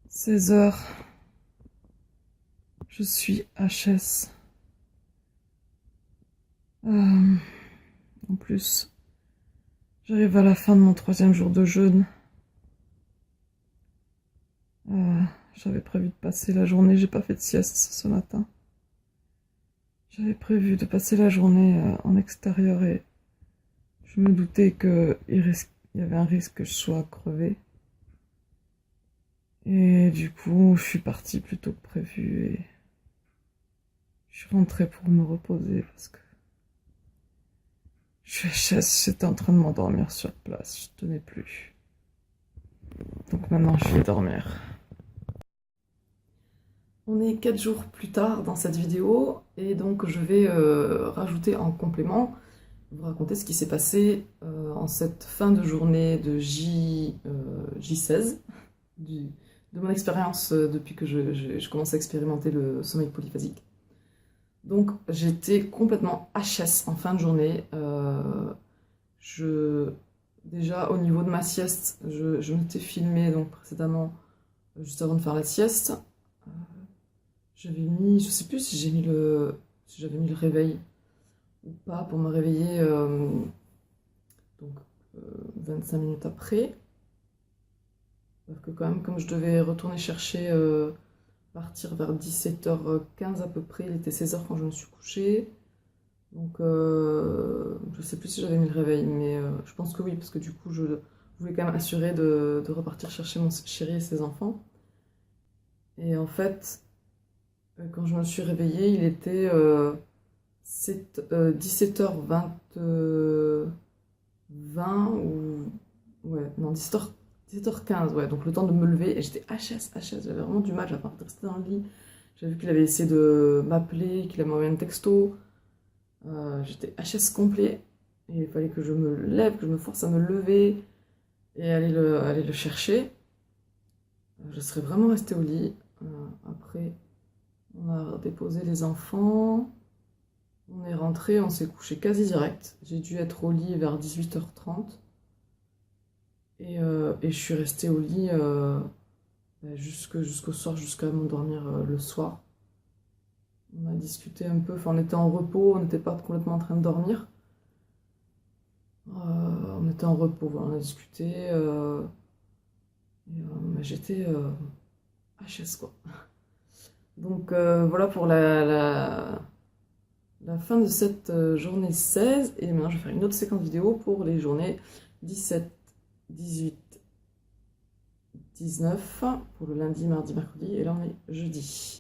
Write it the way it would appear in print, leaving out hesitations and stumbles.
16 h, je suis HS. En plus, j'arrive à la fin de mon 3e jour de jeûne. J'avais prévu de passer la journée, j'ai pas fait de sieste ce matin. J'avais prévu de passer la journée en extérieur et je me doutais qu'il y avait un risque que je sois crevée. Et du coup, je suis partie plus tôt que prévu et je suis rentrée pour me reposer parce que j'étais en train de m'endormir sur place, je tenais plus. Donc maintenant, je vais dormir. On est 4 jours plus tard dans cette vidéo et donc je vais rajouter en complément, vous raconter ce qui s'est passé en cette fin de journée de J16, de mon expérience depuis que je commence à expérimenter le sommeil polyphasique. Donc j'étais complètement HS en fin de journée. Déjà au niveau de ma sieste, je m'étais filmée donc précédemment, juste avant de faire la sieste. J'avais mis, je sais plus si j'avais mis le réveil ou pas pour me réveiller donc 25 minutes après. Parce que quand même, comme je devais retourner chercher, partir vers 17h15 à peu près, il était 16h quand je me suis couchée. Donc je sais plus si j'avais mis le réveil, mais je pense que oui, parce que du coup je voulais quand même assurer de repartir chercher mon chéri et ses enfants. Et en fait, quand je me suis réveillée, il était 17h20, 20 ou... Ouais, non, 17h15, ouais, donc le temps de me lever, et j'étais HS, j'avais vraiment du mal, j'avais pas envie de rester dans le lit. J'avais vu qu'il avait essayé de m'appeler, qu'il avait envoyé un texto. J'étais HS complet, et il fallait que je me lève, que je me force à me lever, et aller le chercher. Je serais vraiment restée au lit. Après, on a déposé les enfants, on est rentré, on s'est couché quasi direct. J'ai dû être au lit vers 18h30. Et je suis restée au lit jusqu'au soir, jusqu'à m'endormir le soir. On a discuté un peu, enfin on était en repos, on n'était pas complètement en train de dormir. On était en repos, voilà, on a discuté. Mais j'étais HS quoi. Donc voilà pour la fin de cette journée 16. Et maintenant je vais faire une autre séquence vidéo pour les journées 17, 18, 19 pour le lundi, mardi, mercredi, et là on est jeudi.